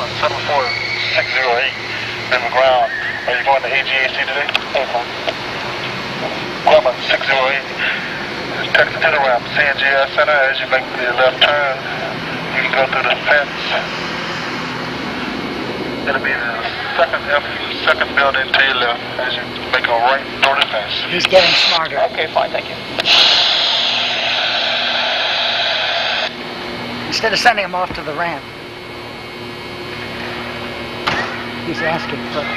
Grumman 74608, River Ground. Are you going to AGAC today? Okay. Grumman 608. Text to the ramp, CNGS Center. As you make the left turn, you can go through the fence. It'll be the second building to your left as you make a right through the fence. He's getting smarter. Okay, fine, thank you. Instead of sending him off to the ramp, he's asking first.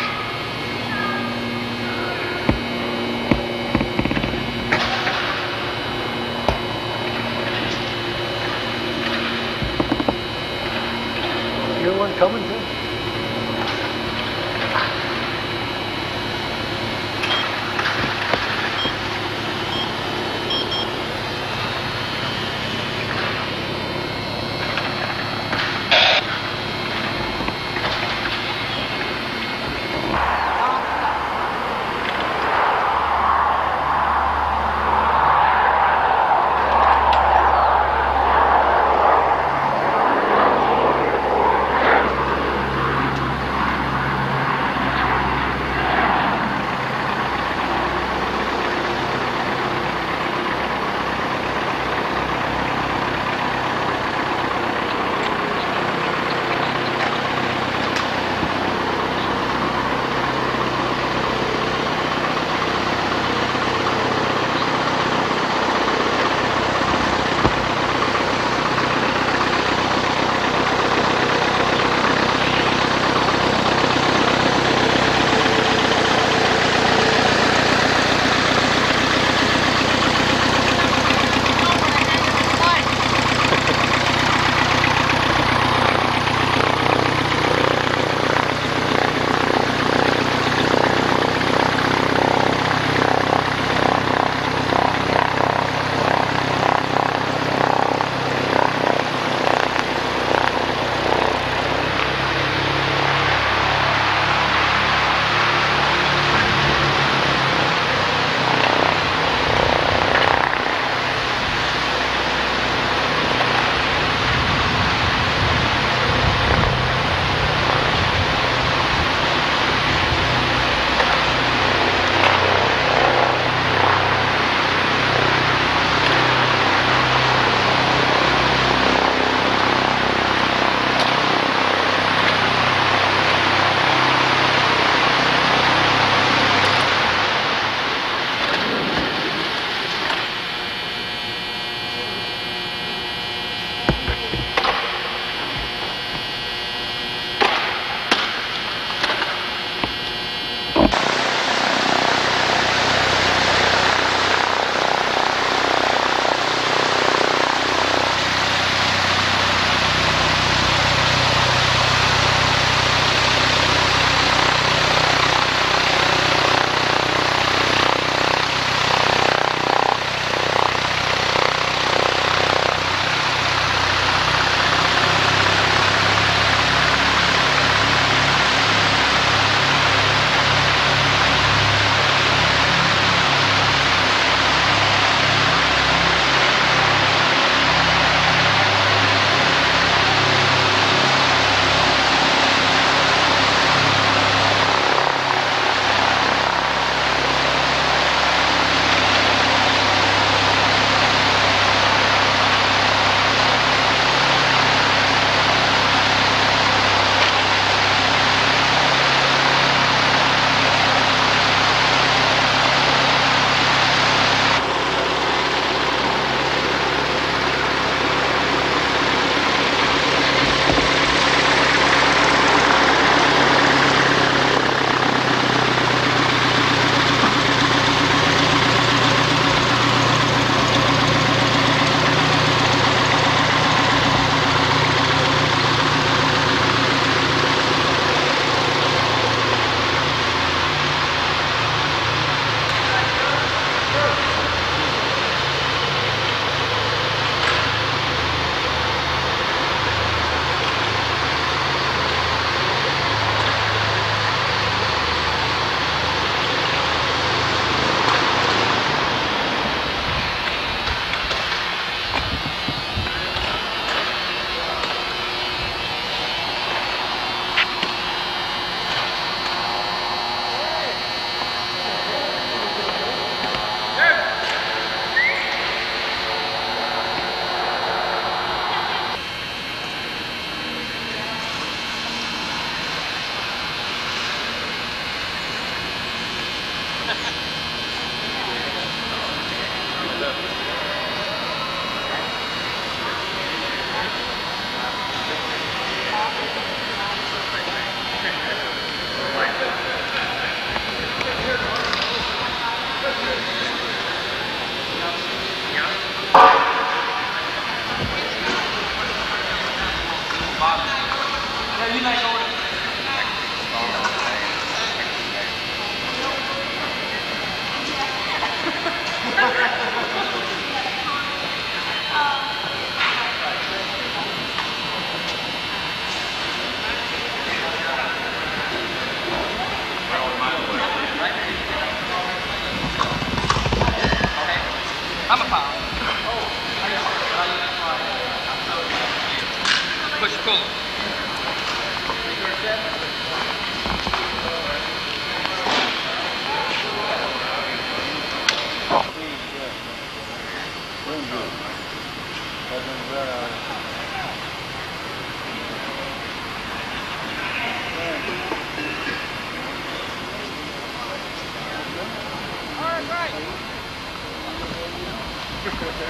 You're one coming too?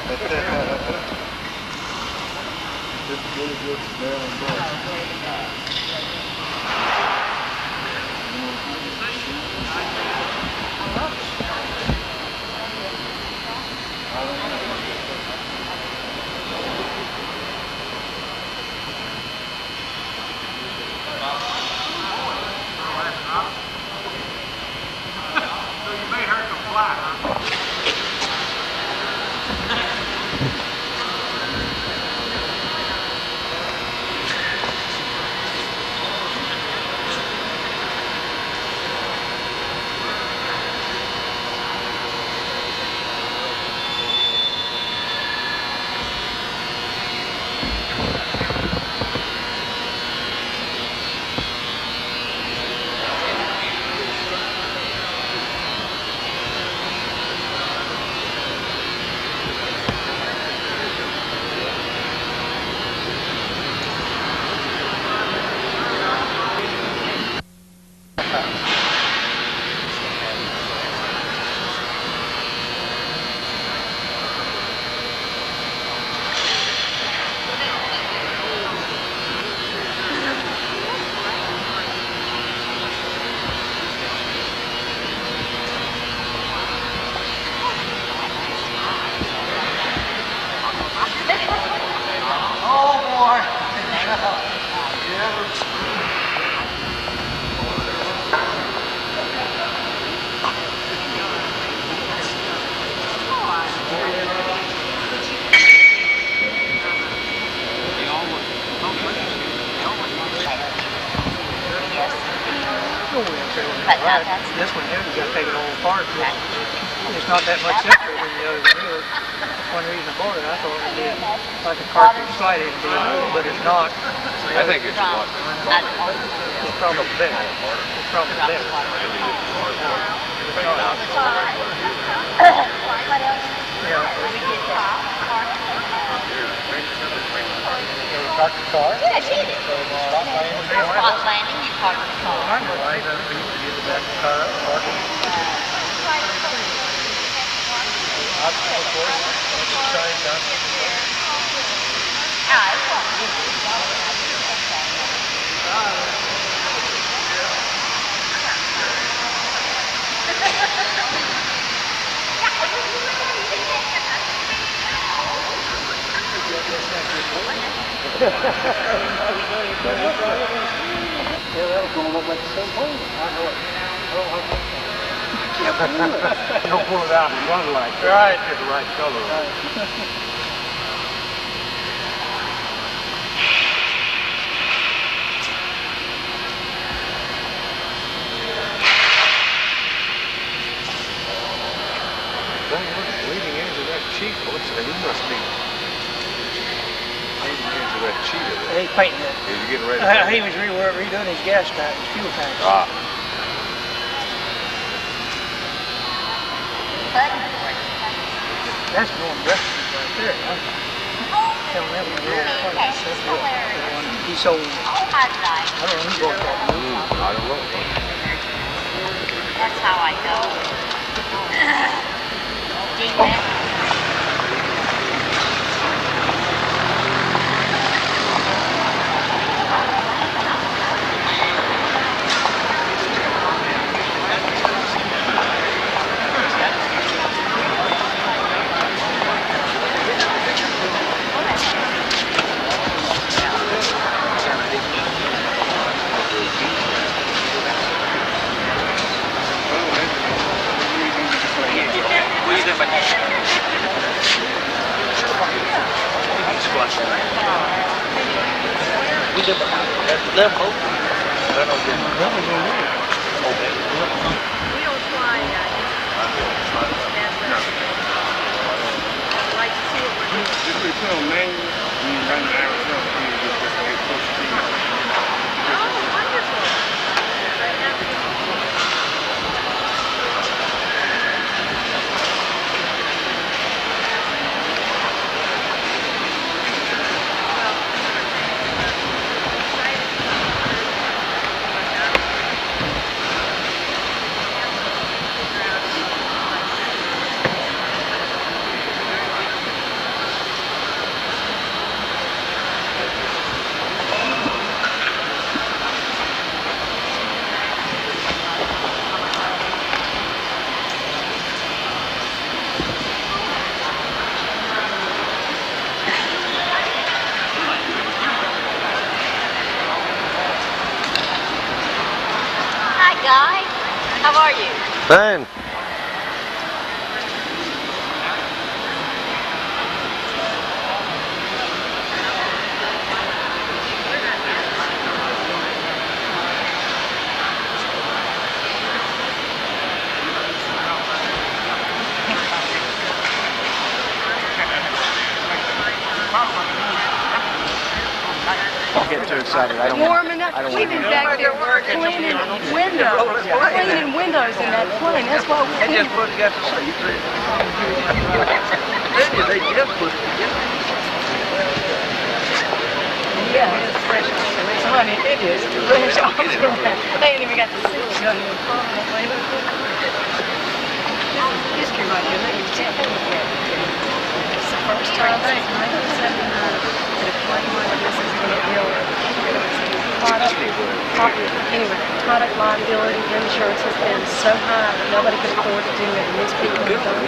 It's really good smelling brush. So you made her comply, huh? This one here, you got to take it all apart. It's not that much simpler than the other one really. That's one reason I bought it. I thought it would be like a cartridge slide it, but it's not. I think it's what? It's probably better. It's probably better. Park the car. Yeah, she did. Spot landing, you park the car. Yeah, that'll go look like the same thing. I know it. Don't pull it out and run like that. Right. Get the right color. Leading into that cheat, he must be leading into that cheetah there. He's painting it. Is he getting ready? He was redoing his gas tank, his fuel tank. Ah. That's going breakfast right there. Tell them he sold. I don't know who bought that. I don't know. That's how I know. Guy. How are you? Fine. I'm getting too excited. I don't Warm enough. I don't We've been back there cleaning windows in that plane. That's why we They just put it together. They just put it together. Yeah, it's fresh off the race. Honey, it is fresh off the race. They ain't even got the seats done in history right here. Look, you can't do it. It's the first time since 1979 that a plane like this is going to build. Product liability insurance has been so high that nobody could afford to do it, and these people have done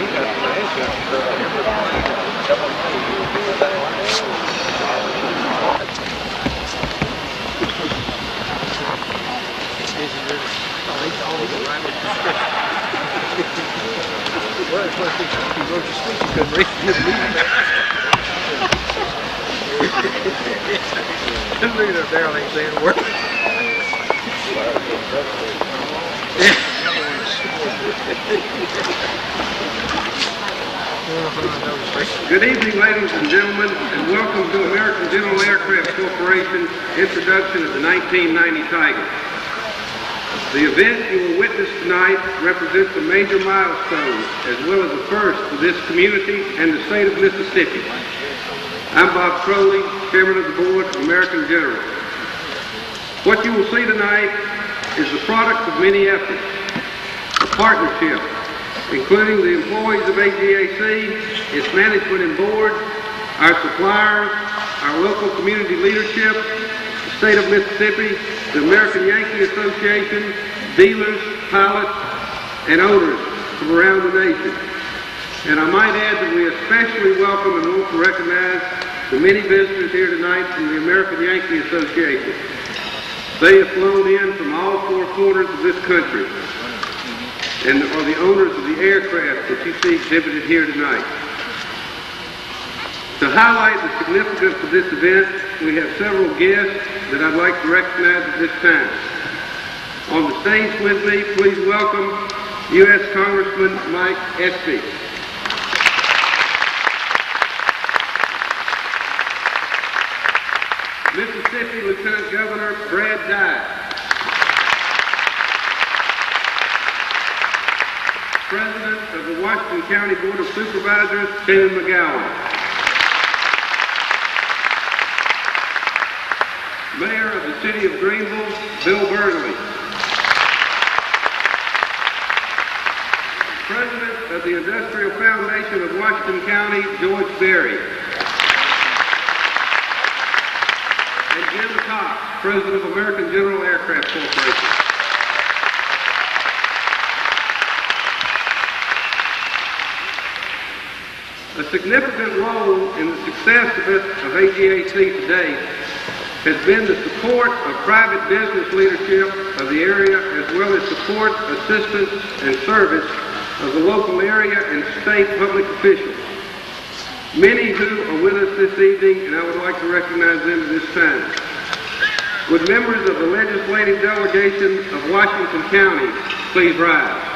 This barrel ain't saying a word. Good evening, ladies and gentlemen, and welcome to American General Aircraft Corporation's introduction of the 1990 Tiger. The event you will witness tonight represents a major milestone, as well as a first for this community and the state of Mississippi. I'm Bob Crowley, Chairman of the Board of American General. What you will see tonight is the product of many efforts, a partnership, including the employees of AGAC, its management and board, our suppliers, our local community leadership, the state of Mississippi, the American Yankee Association, dealers, pilots, and owners from around the nation. And I might add that we especially welcome and want to recognize the many visitors here tonight from the American Yankee Association. They have flown in from all four corners of this country and are the owners of the aircraft that you see exhibited here tonight. To highlight the significance of this event, we have several guests that I'd like to recognize at this time. On the stage with me, please welcome U.S. Congressman Mike Espy. Mississippi Lieutenant Governor Brad Dye. President of the Washington County Board of Supervisors, Shannon McGowan. Mayor of the City of Greenville, Bill Burnley. President of the Industrial Foundation of Washington County, George Berry. And Jim Cox, President of American General Aircraft Corporation. A significant role in the success of AGAC today has been the support of private business leadership of the area, as well as support, assistance, and service of the local area and state public officials. Many who are with us this evening, and I would like to recognize them at this time. Would members of the legislative delegation of Washington County please rise?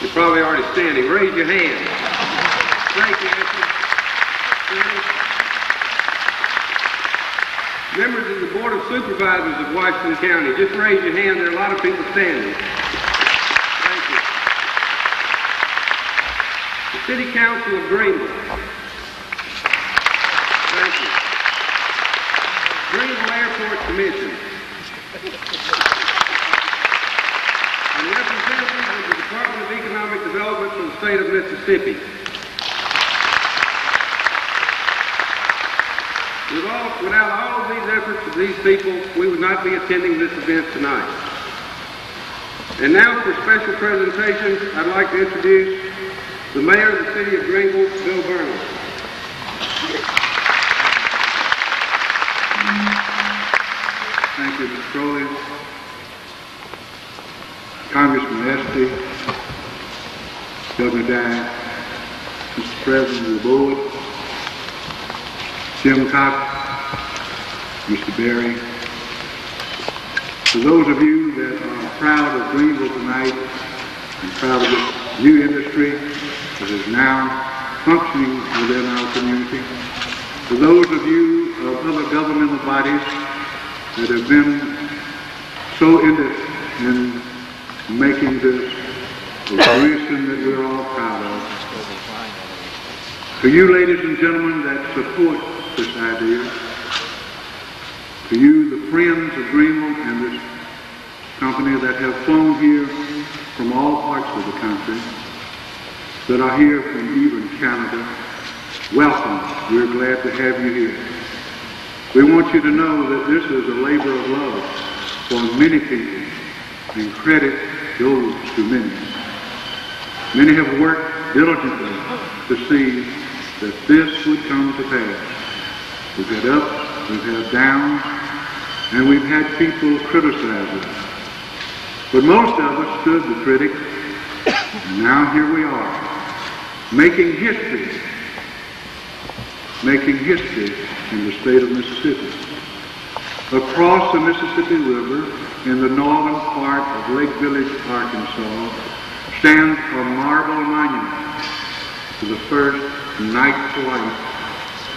You're probably already standing. Raise your hand. Thank you, Anthony. Members of the Board of Supervisors of Washington County, just raise your hand. There are a lot of people standing. Thank you. The City Council of Greenville. Thank you. Greenville Airport Commission. And representatives of the Department of Economic Development for the state of Mississippi. Without all of these efforts of these people, we would not be attending this event tonight. And now for special presentation, I'd like to introduce the Mayor of the City of Greenville, Bill Burnley. Thank you, Mr. Crowley. Congressman Esty, Governor Dye, Mr. President of the Board, Jim Cox, Mr. Berry. To those of you that are proud of Greenville tonight and proud of this new industry that is now functioning within our community, to those of you of other governmental bodies that have been so in making this a fruition that we're all proud of. To you, ladies and gentlemen, that support this idea, to you, the friends of Greenville and this company that have flown here from all parts of the country, that are here from even Canada, welcome. We're glad to have you here. We want you to know that this is a labor of love for many people, and credit goes to many. Many have worked diligently to see that this would come to pass. We've had ups, we've had downs, and we've had people criticize us. But most of us stood the critics, and now here we are, making history in the state of Mississippi. Across the Mississippi River, in the northern part of Lake Village, Arkansas, stands a marble monument to the first knight's wife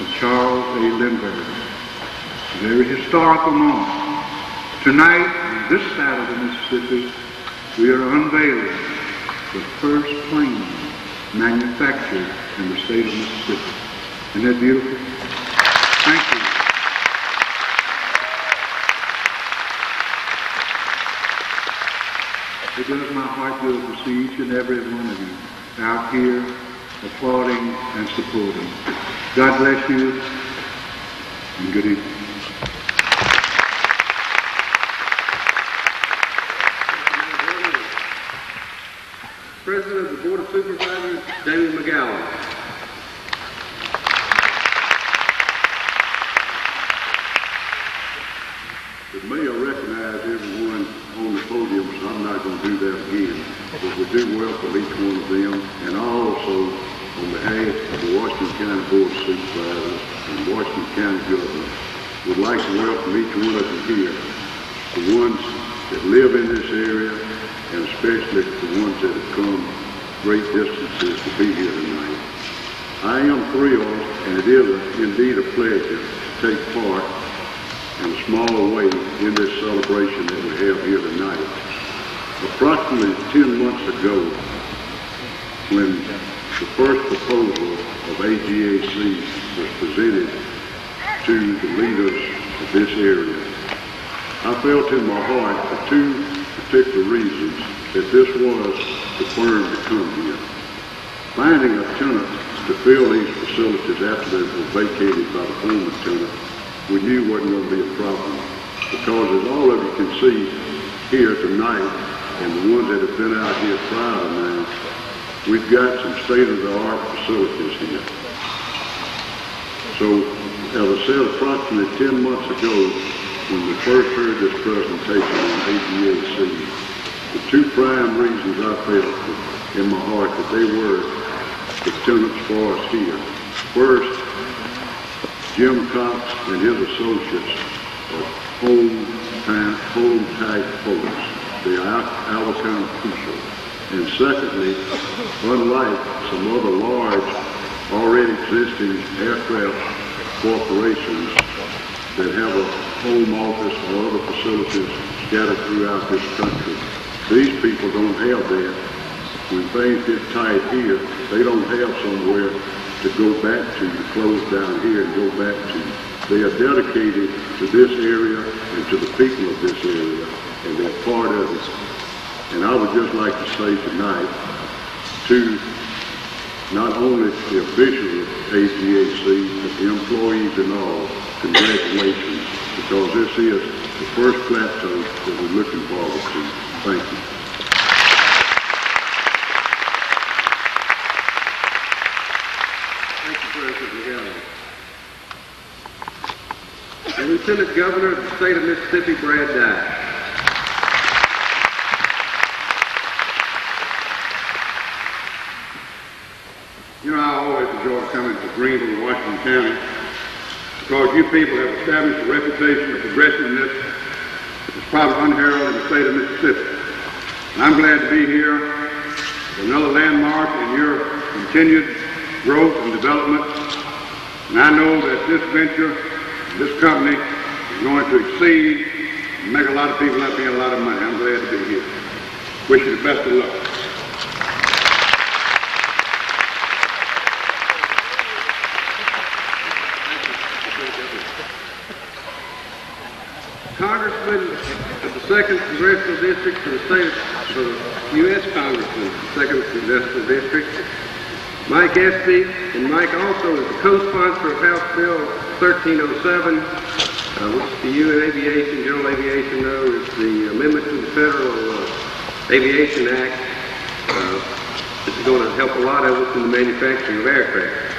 of Charles A. Lindbergh. A very historical moment. Tonight, on this side of the Mississippi, we are unveiling the first plane manufactured in the state of Mississippi. Isn't that beautiful? Thank you. It does my heart good to see each and every one of you out here applauding and supporting. God bless you, and good evening. President of the Board of Supervisors, David McGowan. The mayor recognized everyone on the podium, so I'm not going to do that again. But we do welcome each one of them, and I also, on behalf of the Washington County Board of Supervisors and Washington County Government, would like to welcome each one of you here, the ones that live in this area, and especially the ones that have come great distances to be here tonight. I am thrilled, and it is indeed a pleasure to take part in a small way in this celebration that we have here tonight. Approximately 10 months ago, when the first proposal of AGAC was presented to the leaders of this area, I felt in my heart for two particular reasons that this was the firm to come here. Finding a tenant to fill these facilities after they were vacated by the former tenant, we knew wasn't going to be a problem, because as all of you can see here tonight, and the ones that have been out here prior to now, we've got some state-of-the-art facilities here. So, as I said, approximately 10 months ago, when we first heard this presentation on AGAC, the two prime reasons I felt in my heart that they were the tenants for us here. First, Jim Cox and his associates are home-type folks. They are our kind of people. And secondly, unlike some other large, already existing aircraft corporations that have a home office or other facilities scattered throughout this country, these people don't have that. When things get tight here, they don't have somewhere to go back to close down here and go back to. They are dedicated to this area and to the people of this area, and they're part of it. And I would just like to say tonight to not only the officials of AGAC, but the employees and all, congratulations, because this is the first plateau that we're looking forward to. Thank you. Thank you, President McGowan. The Lieutenant Governor of the State of Mississippi, Brad Dye. coming to Greenville and Washington County, because you people have established a reputation of progressiveness that's probably unheralded in the state of Mississippi. And I'm glad to be here with another landmark in your continued growth and development. And I know that this venture, this company, is going to exceed and make a lot of people not paying a lot of money. I'm glad to be here. Wish you the best of luck. Congressman of the 2nd Congressional District for the state of U.S. Congressman, 2nd Congressional District, Mike Espy, and Mike also is the co-sponsor of House Bill 1307, which the UN Aviation, General Aviation knows is the amendment to the Federal Aviation Act. This is going to help a lot of us in the manufacturing of aircraft.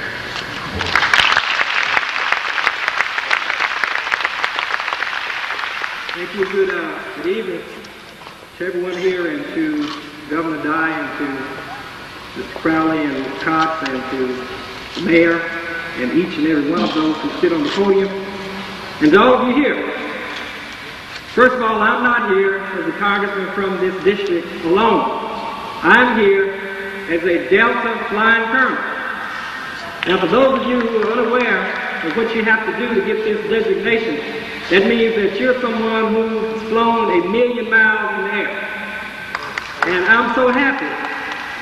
Thank you. Good evening to everyone here, and to Governor Dye, and to Mr. Crowley and Ms. Cox, and to the Mayor, and each and every one of those who sit on the podium, and to all of you here. First of all, I'm not here as a congressman from this district alone. I'm here as a Delta flying colonel. Now, for those of you who are unaware of what you have to do to get this designation, that means that you're someone who's flown 1,000,000 miles in the air. And I'm so happy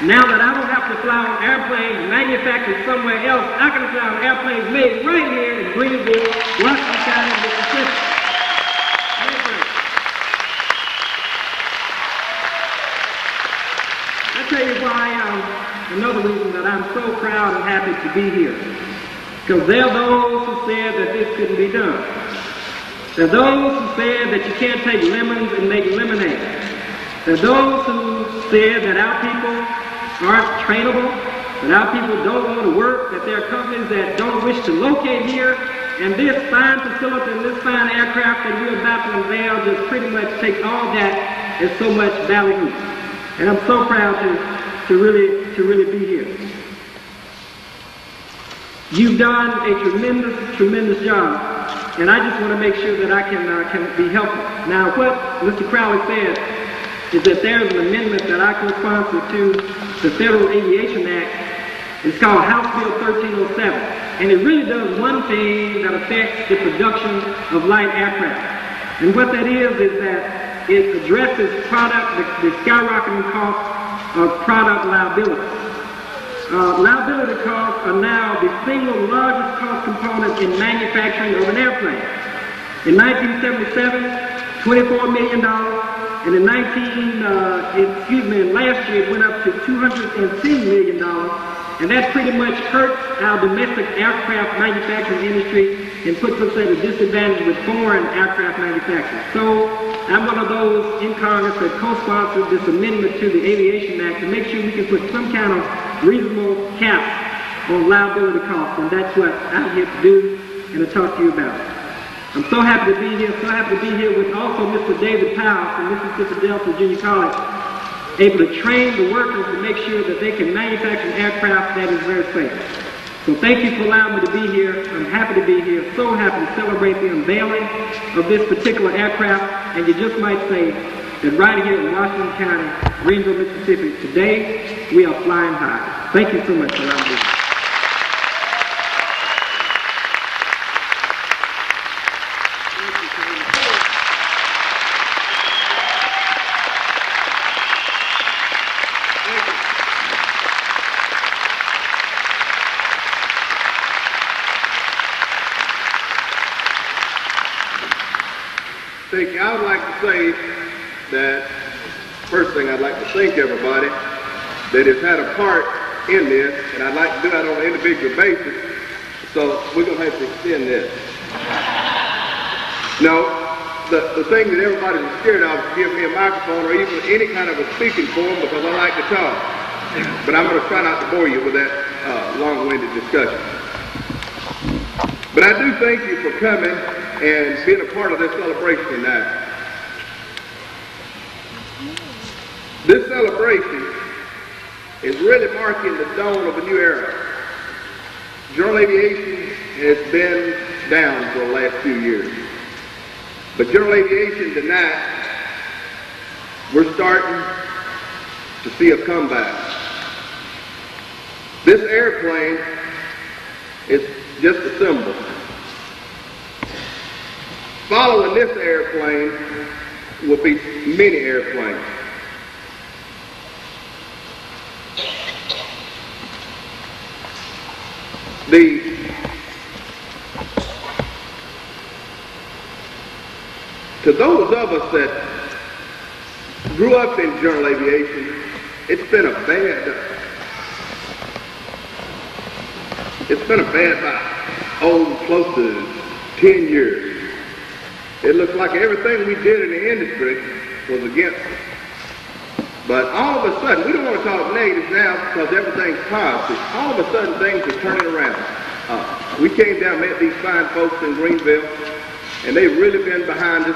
now that I don't have to fly on airplanes manufactured somewhere else. I can fly on airplanes made right here in Greenville, Washington County, Mississippi. I'll tell you why, another reason that I'm so proud and happy to be here. Because there are those who said that this couldn't be done. There are those who said that you can't take lemons and make lemonade. There are those who said that our people aren't trainable, that our people don't want to work, that there are companies that don't wish to locate here, and this fine facility and this fine aircraft that we're about to unveil just pretty much takes all that as so much value. And I'm so proud to really be here. You've done a tremendous job. And I just want to make sure that I can be helpful. Now, what Mr. Crowley said is that there's an amendment that I co-sponsor to the Federal Aviation Act. It's called House Bill 1307. And it really does one thing that affects the production of light aircraft. And what that is that it addresses the skyrocketing cost of product liability. Liability costs are now the single largest cost component in manufacturing of an airplane. In 1977, $24 million, and in last year it went up to $210 million, and that pretty much hurts our domestic aircraft manufacturing industry and puts us at a disadvantage with foreign aircraft manufacturers. So I'm one of those in Congress that co-sponsored this amendment to the Aviation Act to make sure we can put some kind of reasonable cap on liability costs, and that's what I'm here to do and to talk to you about. I'm so happy to be here, with also Mr. David Powell from Mississippi Delta Junior College, able to train the workers to make sure that they can manufacture an aircraft that is very safe. So thank you for allowing me to be here. I'm happy to be here, so happy to celebrate the unveiling of this particular aircraft, and you just might say that right here in Washington County, Greenville, Mississippi, today we are flying high. Thank you so much for allowing me. Thank you. I would like to say that, first thing, I'd like to thank everybody that has had a part in this, and I'd like to do that on an individual basis, so we're going to have to extend this. No, the thing that everybody's scared of is to give me a microphone or even any kind of a speaking forum, because I like to talk. But I'm going to try not to bore you with that long-winded discussion. But I do thank you for coming and being a part of this celebration tonight. This celebration is really marking the dawn of a new era. general aviation has been down for the last few years. But general aviation tonight, we're starting to see a comeback. This airplane is just a symbol. Following this airplane will be many airplanes. To those of us that grew up in general aviation, it's been a bad close to 10 years. It looks like everything we did in the industry was against us. But all of a sudden, we don't want to talk negative now because everything's positive. All of a sudden, things are turning around. We came down, met these fine folks in Greenville, and they've really been behind us.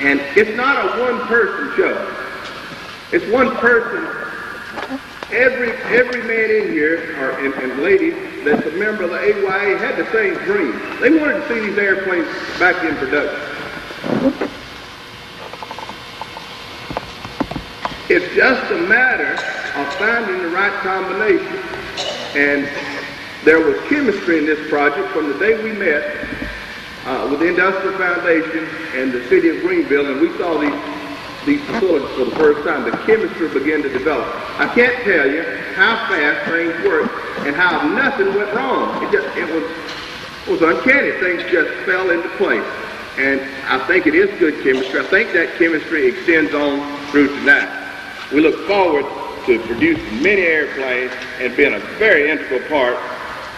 And it's not a one-person show. It's one person. Every man in here, and ladies, that's a member of the AYA had the same dream. They wanted to see these airplanes back in production. It's just a matter of finding the right combination. And there was chemistry in this project from the day we met with the Industrial Foundation and the city of Greenville, and we saw these facilities for the first time. The chemistry began to develop. I can't tell you how fast things worked and how nothing went wrong. It was uncanny. Things just fell into place. And I think it is good chemistry. I think that chemistry extends on through tonight. We look forward to producing many airplanes and being a very integral part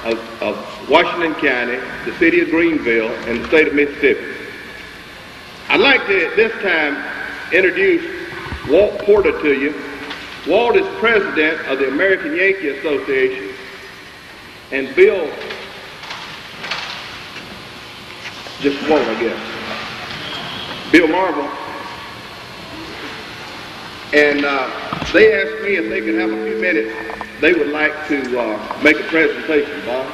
of Washington County, the city of Greenville, and the state of Mississippi. I'd like to, at this time, introduce Walt Porter to you. Walt is president of the American Yankee Association, and Bill, just Walt, I guess, Bill Marble. And they asked me if they could have a few minutes. They would like to make a presentation, Bob.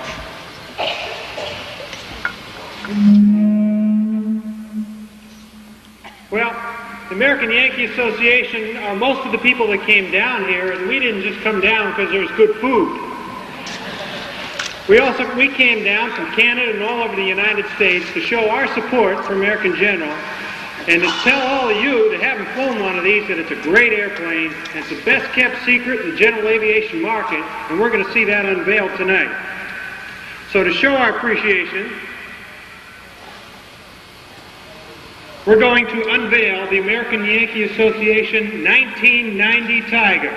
Well, the American Yankee Association are most of the people that came down here, and we didn't just come down because there was good food. We came down from Canada and all over the United States to show our support for American General and to tell all of you that haven't flown one of these that it's a great airplane and it's the best kept secret in the general aviation market, and we're going to see that unveiled tonight. So to show our appreciation, we're going to unveil the American Yankee Association 1990 Tiger.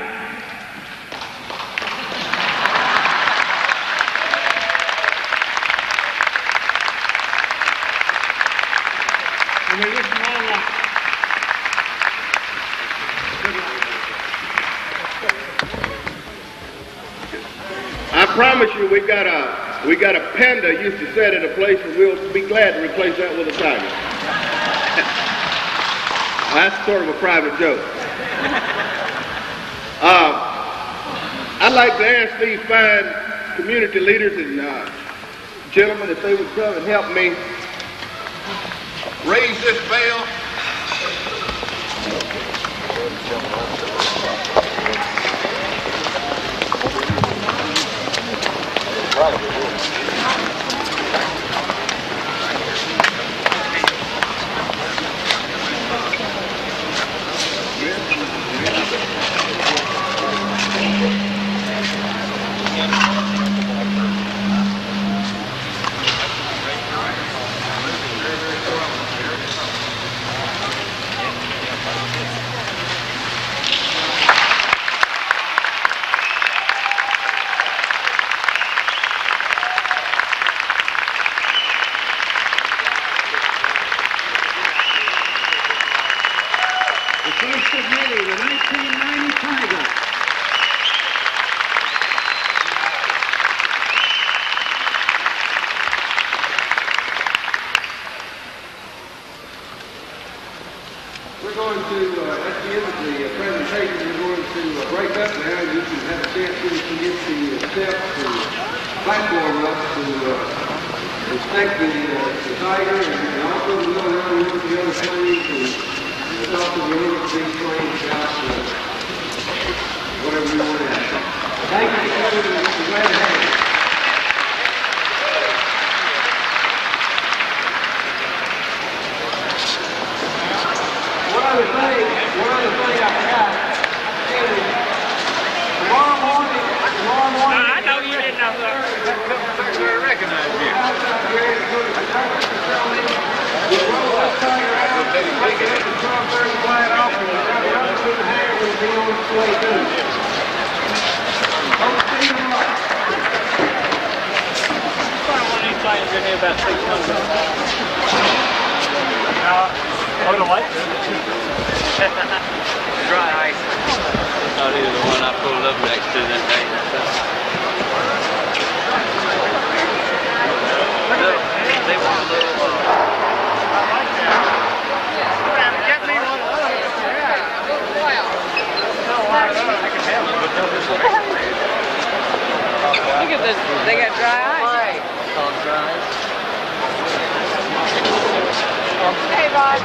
And we wish them all luck. I promise you, we got a panda used to sit at a place, and we'll be glad to replace that with a tiger. That's sort of a private joke. I'd like to ask these fine community leaders and gentlemen if they would come and help me raise this veil. We're going to, at the end of the presentation, we're going to break up now. You can have a chance to get the steps platform up to inspect the Tiger and also to go around and look at the other planes and talk to the owners of these planes about whatever we want to have. Thank you, we're glad to have you. One other thing I forgot. Tomorrow morning. I know you didn't know that. I recognize you. About 600. Oh, the light? Dry ice. Not either the one I pulled up next to that day. They want a little. Get me one of those. I can have it, but Look at this. They got dry ice. All dry. Hey, Bob.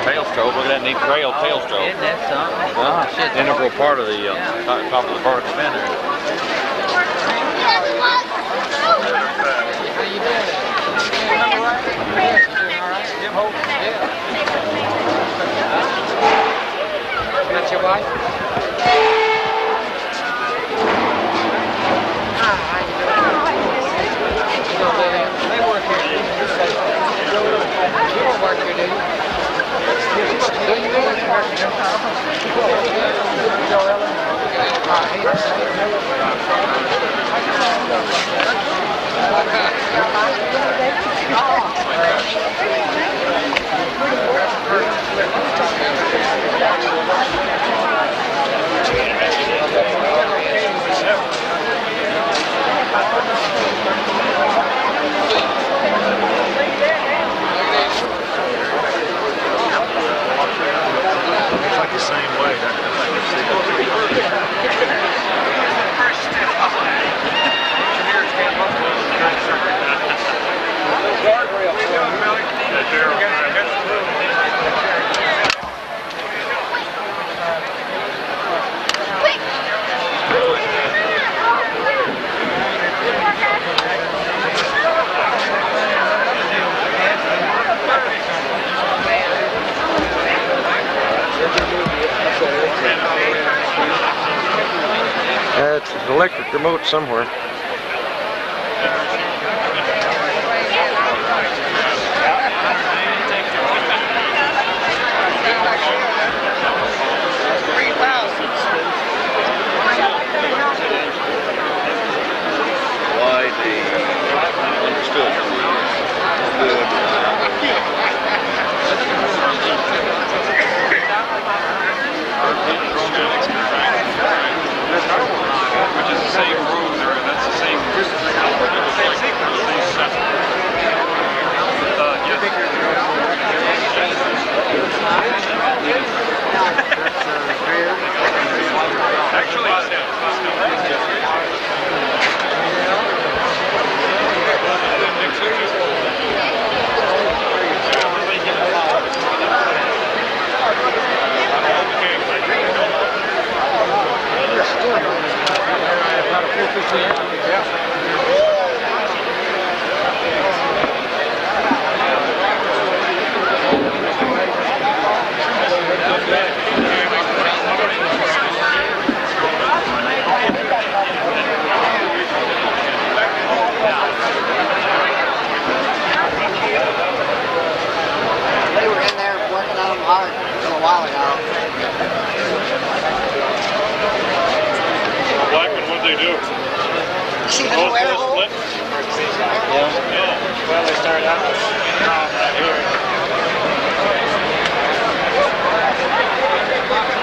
Tail strobe, look at that neat trail tail strobe. Isn't that something? Integral part of the top of the vertical fin there. How you doing? All right? Jim Holt? Yeah. That's your wife? How you doing? You know, they work here. You don't work here, do you? Do you really work here? You know Ellen? It's like the same way. It's an electric remote somewhere. Why they understood. Which is the same room there, that's the same Blackman, what'd they do? See the new air hole? Yeah. Well, they started out with right here.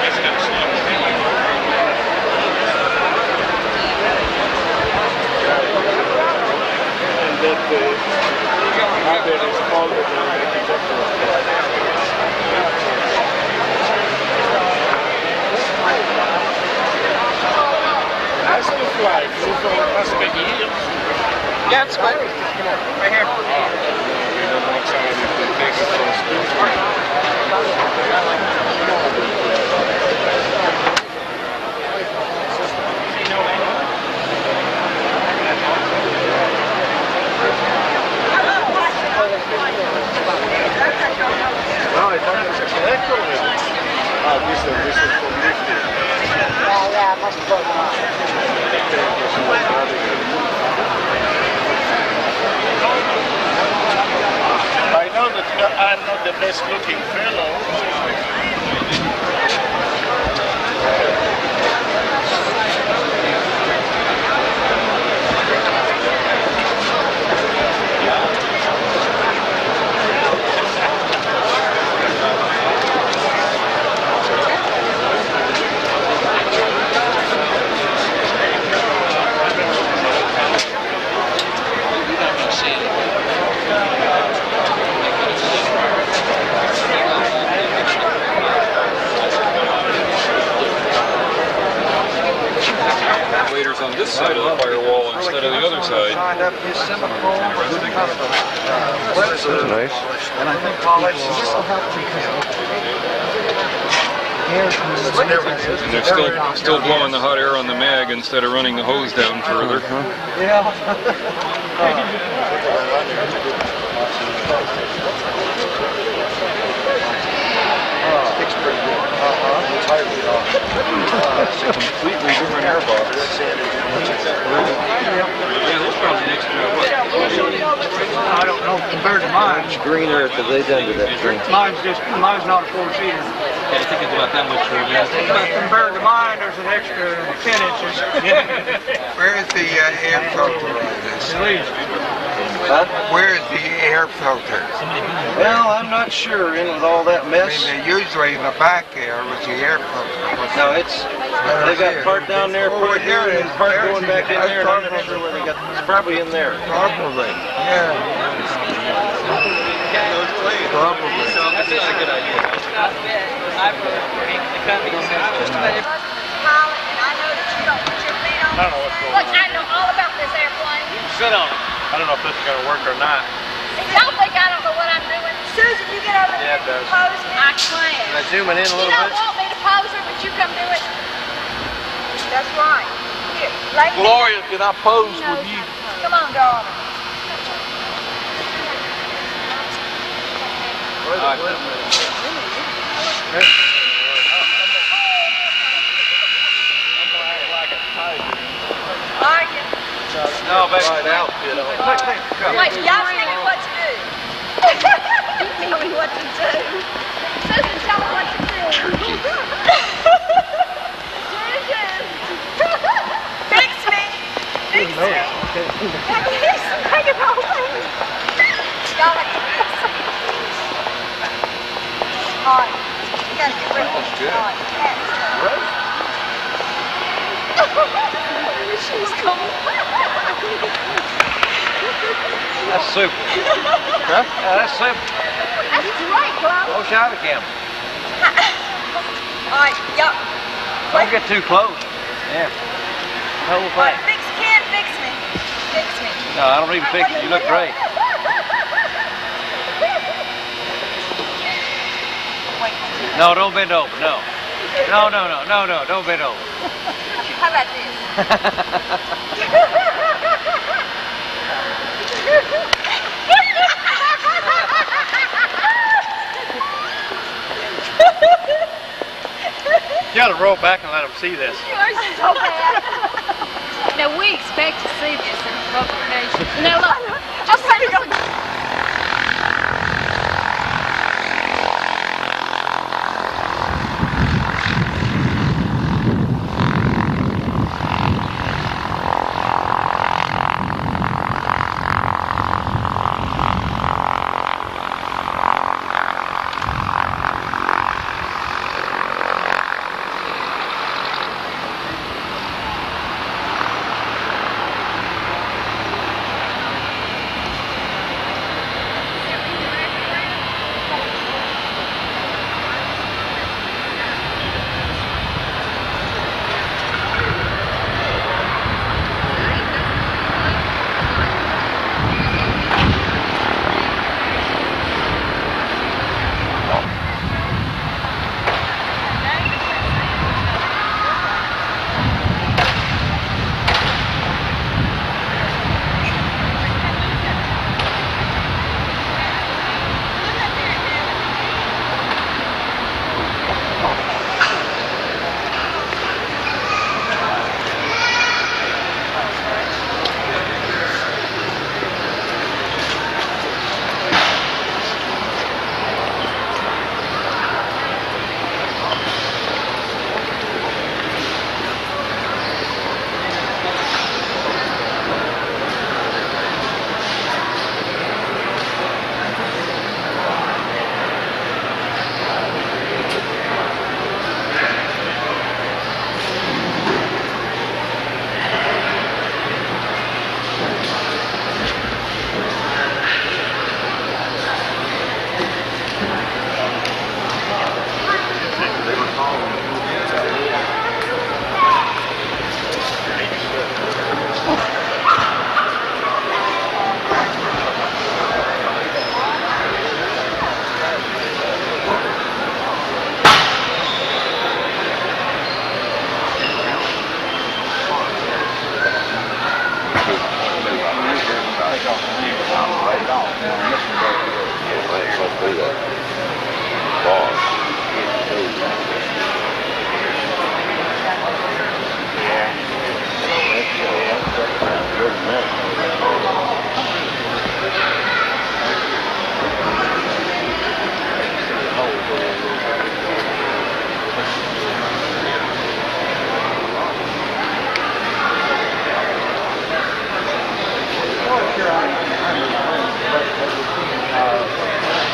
That's kind of slow. And that how big is smaller than the conceptual stuff. That's the flag. That's a big yield. Yeah, it's good. Right here. No, I thought it was a connector with it. Oh, this is for lifting. Yeah, must have put one. I know that I'm not the best looking fellow. On this side of the firewall instead of the other side. Signed up his semicolon. This is nice. And I think college this will help And they're still blowing the hot air on the mag instead of running the hose down further. Yeah. It's pretty good. Completely different air box. Yeah, there's probably an extra, what? I don't know compared to mine. Much greener because they done to that thing. Mine's not a 4-seater. Yeah, I think it's about that much for a minute. But compared to mine, there's an extra 10 inches. Where is the air filter on this? At least. Huh? Where is the air filter? Well, I'm not sure in with all that I mess. mean, usually in the back there was the air filter. No, they got part down there, part here, and part going back in there, and I'm not sure where they got. It's probably in there. Probably. Yeah. Probably. That's a good idea. I don't know what's going on. Look, I know all about this airplane. Sit on it. I don't know if this is going to work or not. If y'all think I don't know what I'm doing, Susan, you get over Yeah, there it does. and pose me. I can. Can I zoom it in a You little don't bit? want me to pose her, but you come do it. That's right. Here, lay me. Gloria, can I pose with you? Come on, darling. Are you? No, baby. Right outfit on. Wait, y'all tell me what to do. Tell me what to do. Susan, tell me what to do. Fix me. Fix me. Take it all away. Y'all have to fix me. All right. You gotta get rid of this. All right. She's coming. That's super. Huh? Yeah, that's super. That's great, Grumman. Go shot the camera. All right, y'all. Don't get too close. Yeah. The whole All right, thing. fix me. Fix me. No, I don't need to fix it. You look great. No, don't bend over. No. No, don't bend over. How about this? You got to roll back and let them see this. You are so bad. Now, we expect to see this in publication. Now, look, just send us a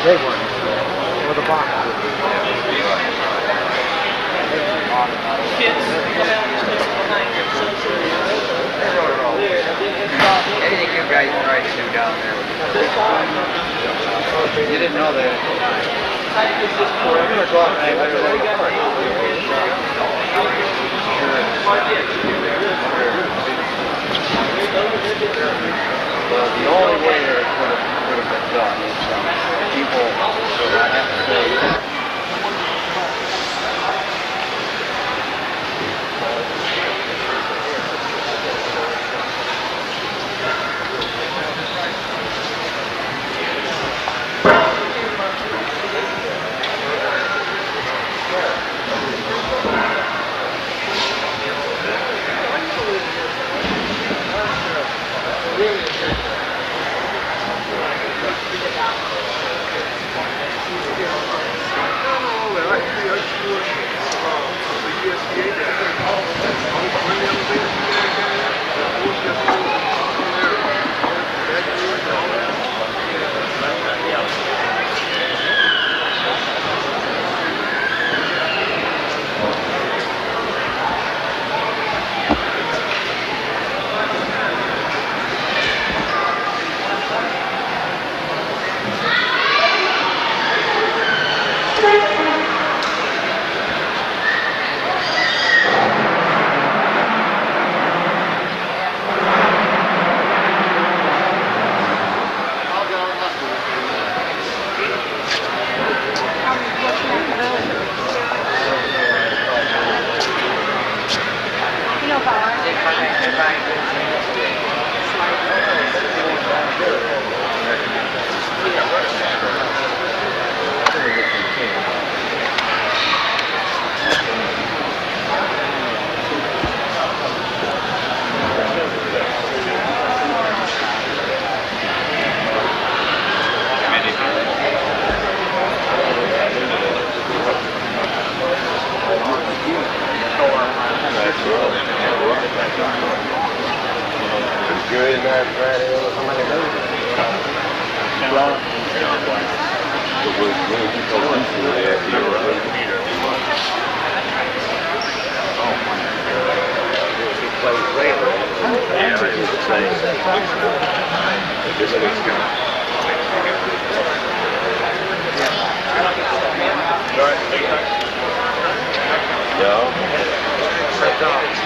Big one with a box. Anything you guys tried to do down there? You didn't know that. Well, the only way that it could have been done is people have to say.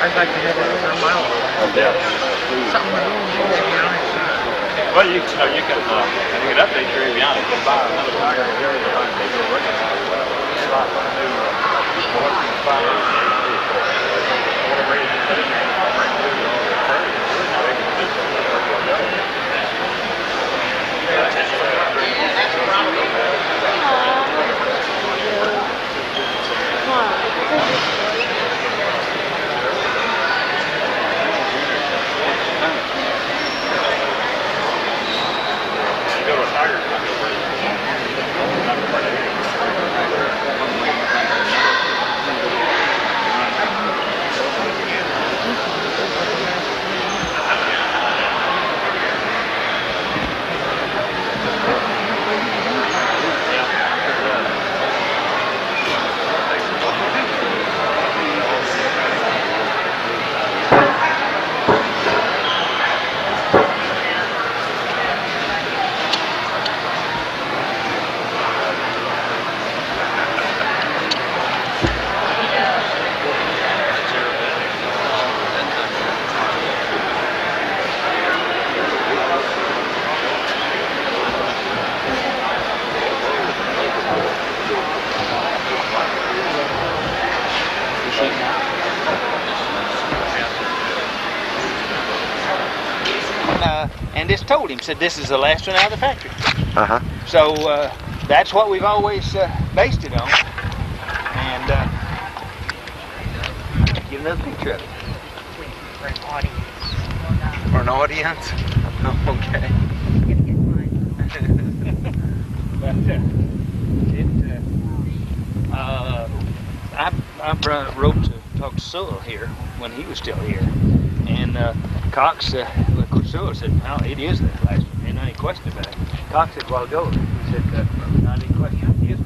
I'd like to have it over a mile. Well, you can update your avionics and buy another Tiger. and just told him, said this is the last one out of the factory. Uh-huh. So that's what we've always based it on. And give another picture of it. For an audience? Okay. I wrote to talk to Sewell here when he was still here, and Cox, of course, Sewell said, "No, it is the last one. Ain't any question about it." Cox said, "Well, go." He said, "Not any question. It is."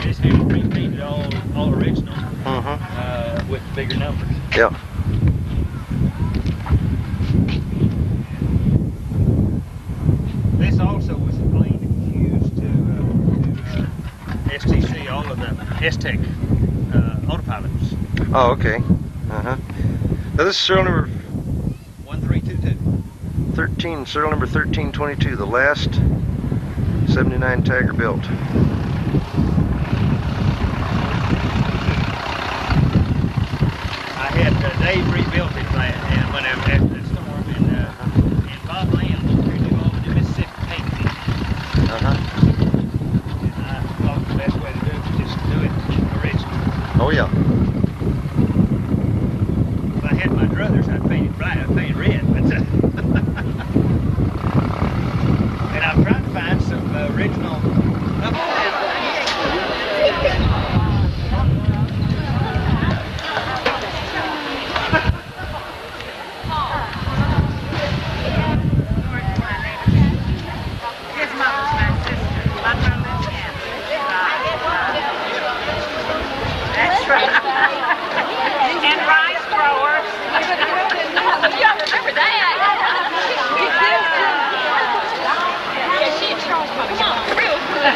This here was repainted all original, with bigger numbers. Yeah. This also was the plane that was used to STC all of the S-Tech autopilots. Oh, okay. Uh-huh. Now this is serial number 1322. Serial number 1322, the last 79 Tiger built. I had Dave rebuilt it and when after the storm, and Bob Lamb really all the Mississippi painted it. And I thought the best way to do it was just do it original. Oh yeah. If I had my druthers, I'd paint it black, I'd paint it red. But and I'm trying to find some original. That's right. And rice growers. You remember that? Yeah, she chose my mom real good.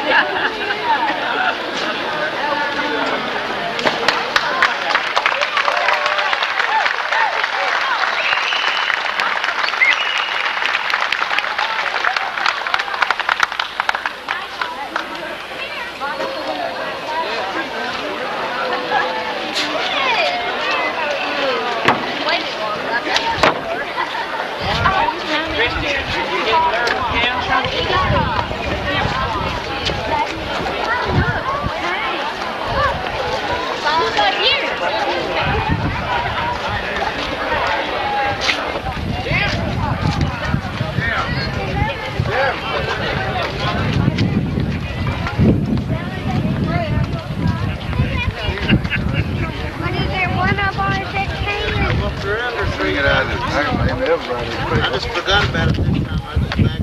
I just forgot about it this time. I just back.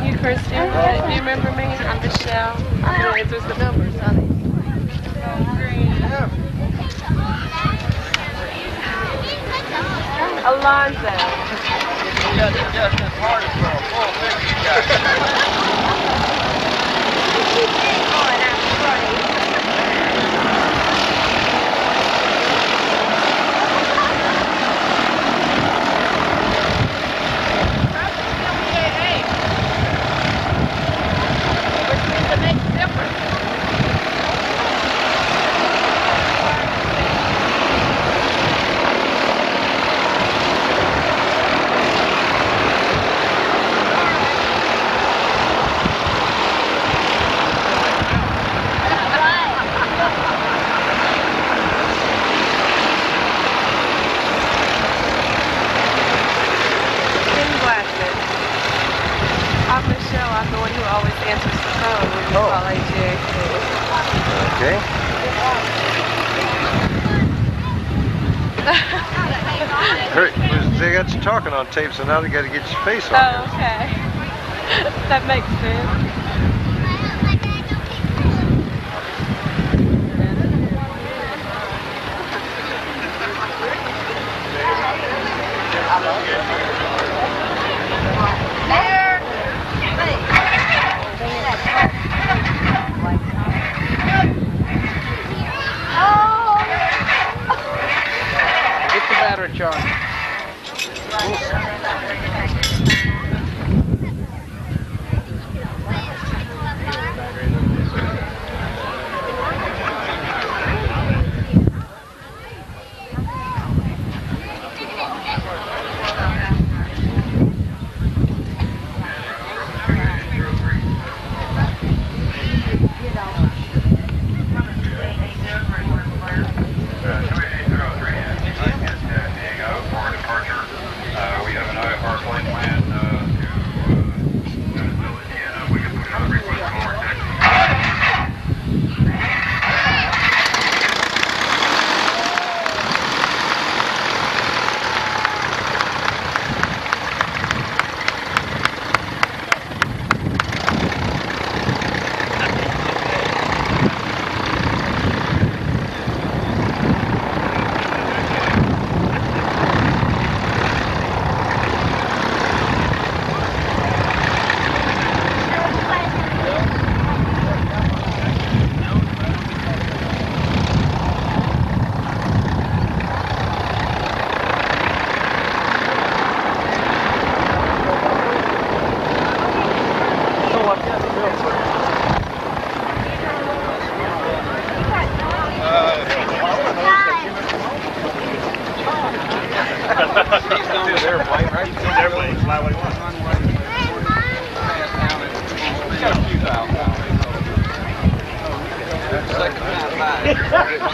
You, Christian, do you remember me? I'm Michelle. Yeah, it was the numbers, honey. Alonzo. Yeah, this just as hard as for a full picture shot. I'm Michelle. I'm the one who always answers the phone when you call AGAC. Okay. They got you talking on tape, so now they got to get your face on there. Oh, okay. That makes sense. Get the battery charged.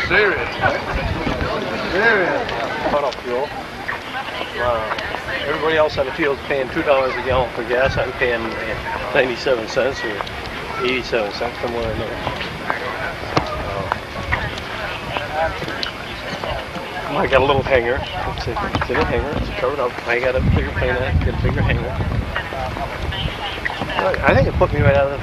Serious. Cutoff fuel. Everybody else on the field is paying $2 a gallon for gas. I'm paying 97 cents or 87 cents, somewhere in there. I got a little hanger. It's in a hanger. It's covered up. I got a bigger plane. Get a bigger hanger. I think it put me right out of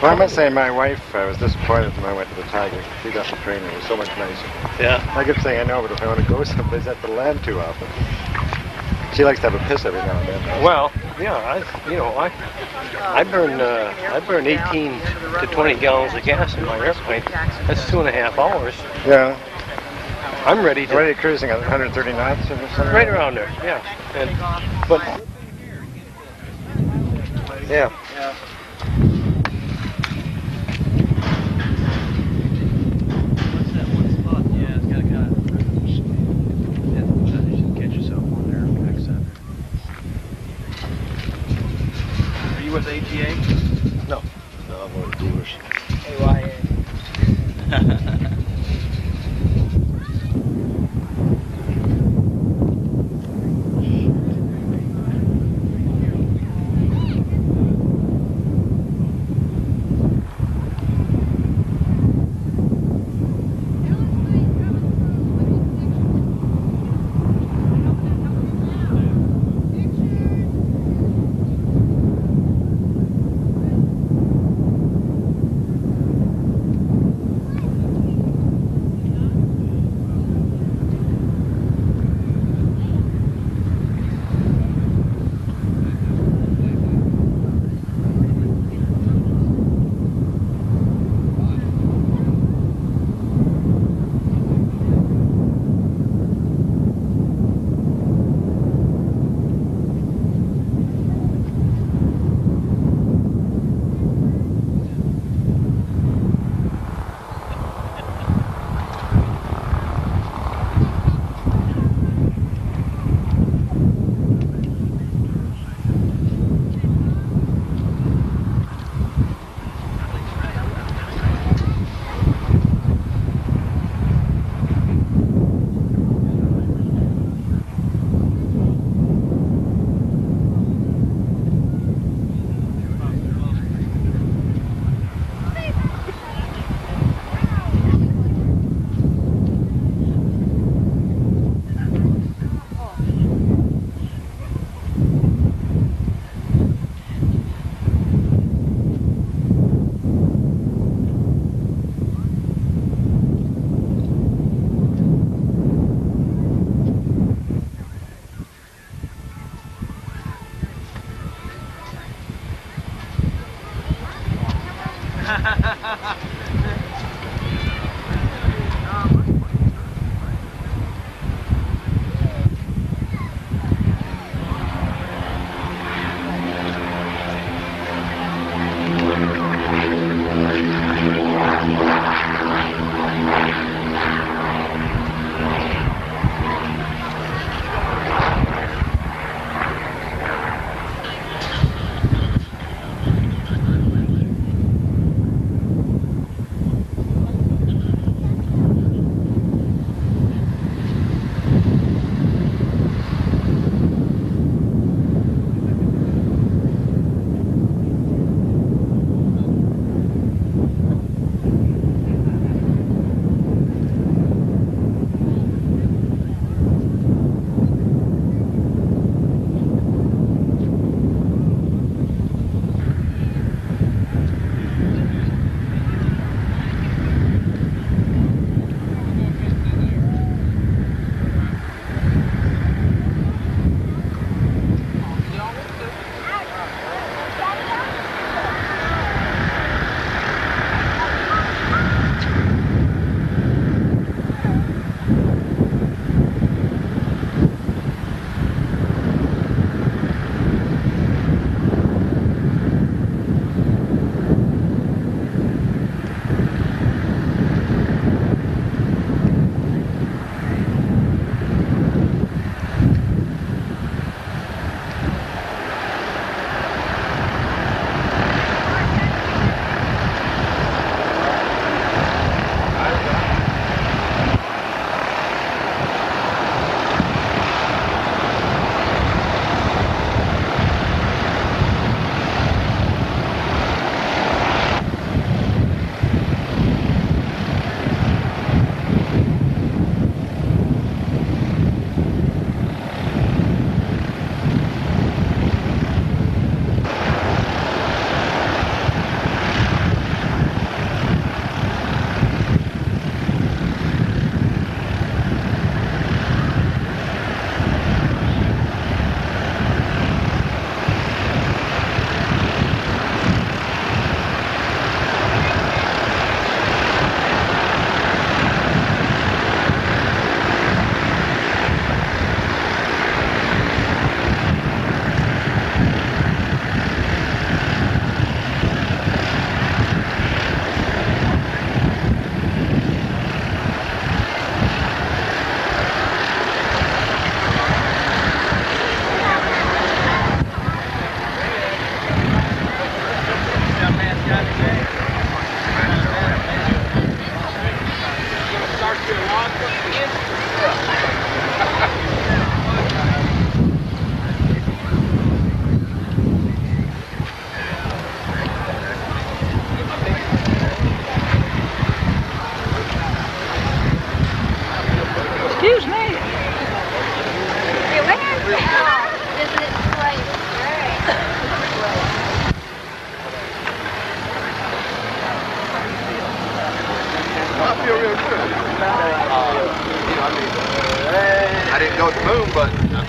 Well, I must say, my wife, I was disappointed when I went to the Tiger. She got the training. It was so much nicer. Yeah. I could say I know, but if I want to go someplace, I have to land too often. She likes to have a piss every now and then. Well, yeah, I burn 18 to 20 gallons of gas in my airplane. That's 2.5 hours. Yeah. I'm ready to. What are you cruising at 130 knots or something? Right around there, yeah. But yeah. With AGA? No, I'm with dealers. AYA.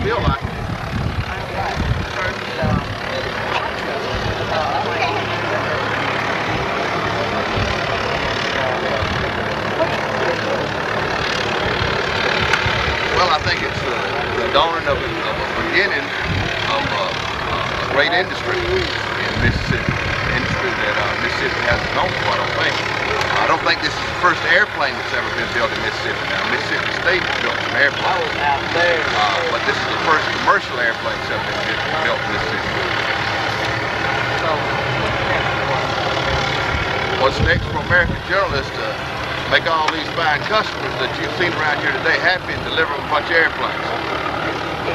feel like it. Well, I think it's the dawning of a beginning of a great industry in Mississippi. Industry that Mississippi hasn't known for, I don't think. I don't think this is the first airplane that's ever been built in Mississippi. Now, Mississippi State has built some airplanes, but this is the first commercial airplane that's ever been built in Mississippi. What's next for American journalists to make all these fine customers that you've seen around here today happy and deliver them a bunch of airplanes,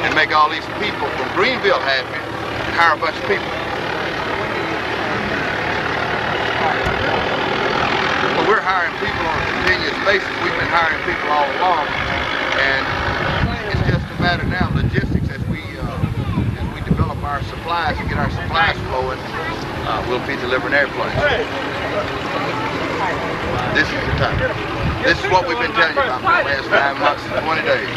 and make all these people from Greenville happy and hire a bunch of people. Well, we're hiring people on a continuous basis. We've been hiring people all along, and it's just a matter now of logistics as we develop our supplies and get our supplies flowing. We'll be delivering airplanes. This is the time. This is what we've been telling you about for the last 9 months and 20 days.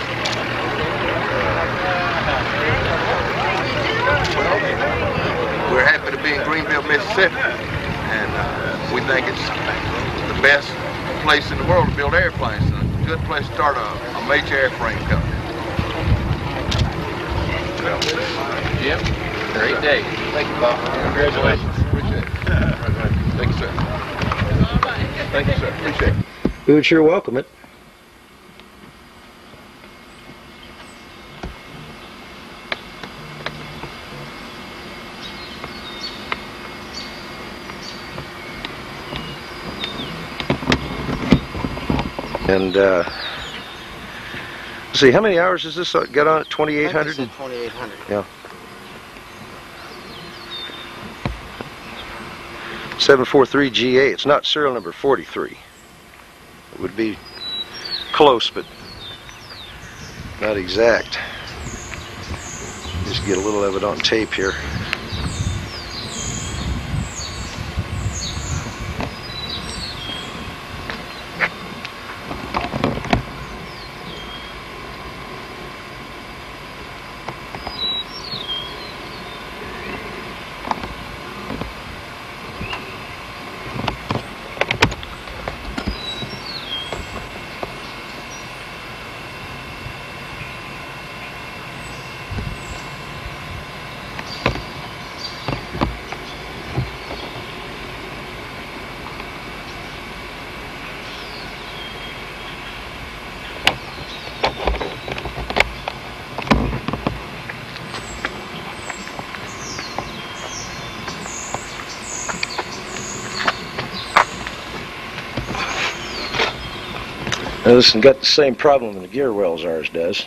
We're happy to be in Greenville, Mississippi, and we think it's the best place in the world to build airplanes. A good place to start a major airframe company. Jim, great day. Thank you, Bob. Congratulations. Appreciate it. Thank you, sir. Thank you, sir. Appreciate it. We would sure welcome it. And let's see, how many hours does this get on at 2,800? 2,800. Yeah. 743 GA. It's not serial number 43. It would be close, but not exact. Just get a little of it on tape here. Now this has got the same problem in the gear well as ours does.